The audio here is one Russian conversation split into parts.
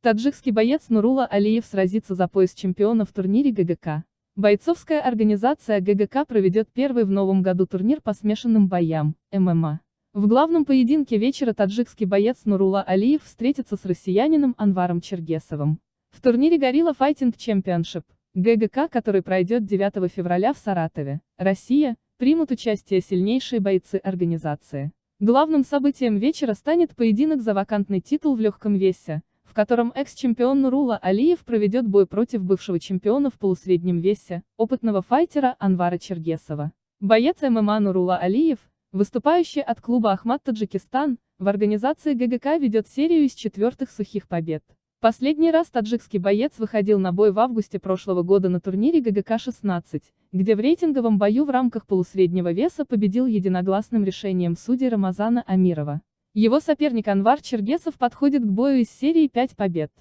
Таджикский боец Нурула Алиев сразится за пояс чемпиона в турнире ГГК. Бойцовская организация ГГК проведет первый в новом году турнир по смешанным боям, ММА. В главном поединке вечера таджикский боец Нурула Алиев встретится с россиянином Анваром Чергесовым. В турнире Gorilla Fighting Championship, ГГК, который пройдет 9 февраля в Саратове, Россия, примут участие сильнейшие бойцы организации. Главным событием вечера станет поединок за вакантный титул в легком весе, в котором экс-чемпион Нурула Алиев проведет бой против бывшего чемпиона в полусреднем весе, опытного файтера Анвара Чергесова. Боец ММА Нурула Алиев, выступающий от клуба Ахмат Таджикистан, в организации ГГК ведет серию из 4 сухих побед. Последний раз таджикский боец выходил на бой в августе прошлого года на турнире ГГК-16, где в рейтинговом бою в рамках полусреднего веса победил единогласным решением судей Рамазана Амирова. Его соперник Анвар Чергесов подходит к бою из серии 5 побед.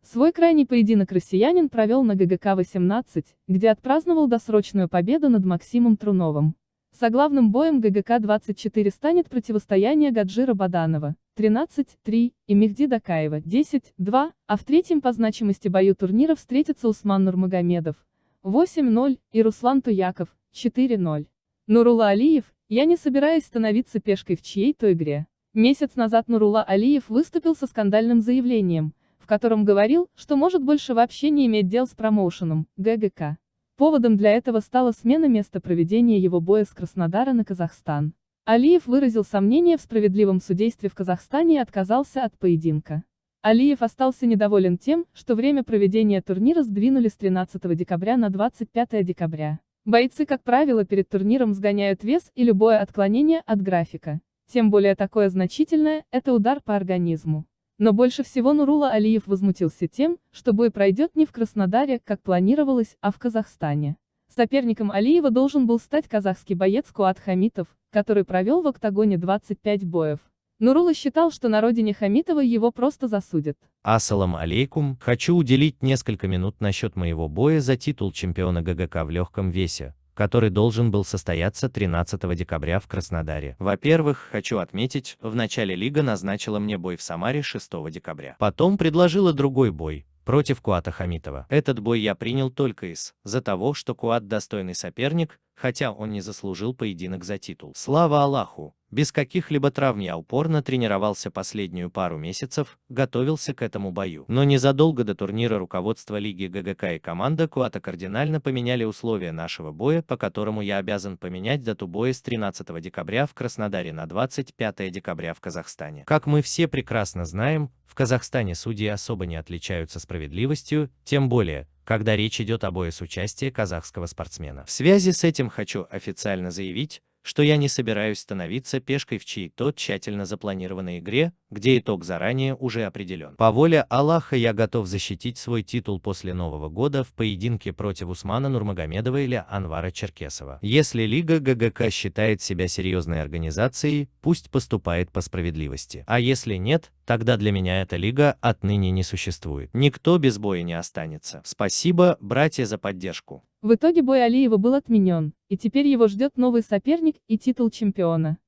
Свой крайний поединок россиянин провел на ГГК-18, где отпраздновал досрочную победу над Максимом Труновым. Соглавным боем ГГК-24 станет противостояние Гаджира Баданова, 13-3, и Мехди Дакаева, 10-2, а в третьем по значимости бою турнира встретятся Усман Нурмагомедов, 8-0, и Руслан Туяков, 4-0. Нурула Алиев: я не собираюсь становиться пешкой в чьей-то игре. Месяц назад Нурула Алиев выступил со скандальным заявлением, в котором говорил, что может больше вообще не иметь дел с промоушеном, ГГК. Поводом для этого стала смена места проведения его боя с Краснодара на Казахстан. Алиев выразил сомнение в справедливом судействе в Казахстане и отказался от поединка. Алиев остался недоволен тем, что время проведения турнира сдвинули с 13 декабря на 25 декабря. Бойцы, как правило, перед турниром сгоняют вес и любое отклонение от графика. Тем более такое значительное – это удар по организму. Но больше всего Нурула Алиев возмутился тем, что бой пройдет не в Краснодаре, как планировалось, а в Казахстане. Соперником Алиева должен был стать казахский боец Куат Хамитов, который провел в октагоне 25 боев. Нурула считал, что на родине Хамитова его просто засудят. Ассалам алейкум, хочу уделить несколько минут насчет моего боя за титул чемпиона ГГК в легком весе, который должен был состояться 13 декабря в Краснодаре. Во-первых, хочу отметить, в начале лига назначила мне бой в Самаре 6 декабря. Потом предложила другой бой, против Куата Хамитова. Этот бой я принял только из-за того, что Куат достойный соперник, хотя он не заслужил поединок за титул. Слава Аллаху, без каких-либо травм я упорно тренировался последнюю пару месяцев, готовился к этому бою. Но незадолго до турнира руководство лиги ГГК и команда Куата кардинально поменяли условия нашего боя, по которому я обязан поменять дату боя с 13 декабря в Краснодаре на 25 декабря в Казахстане. Как мы все прекрасно знаем, в Казахстане судьи особо не отличаются справедливостью, тем более, когда речь идет о бое с участием казахского спортсмена. В связи с этим хочу официально заявить, что я не собираюсь становиться пешкой в чьей-то тщательно запланированной игре, где итог заранее уже определен. По воле Аллаха я готов защитить свой титул после Нового года в поединке против Усмана Нурмагомедова или Анвара Черкесова. Если лига ГГК считает себя серьезной организацией, пусть поступает по справедливости. А если нет, тогда для меня эта лига отныне не существует. Никто без боя не останется. Спасибо, братья, за поддержку. В итоге бой Алиева был отменен, и теперь его ждет новый соперник и титул чемпиона.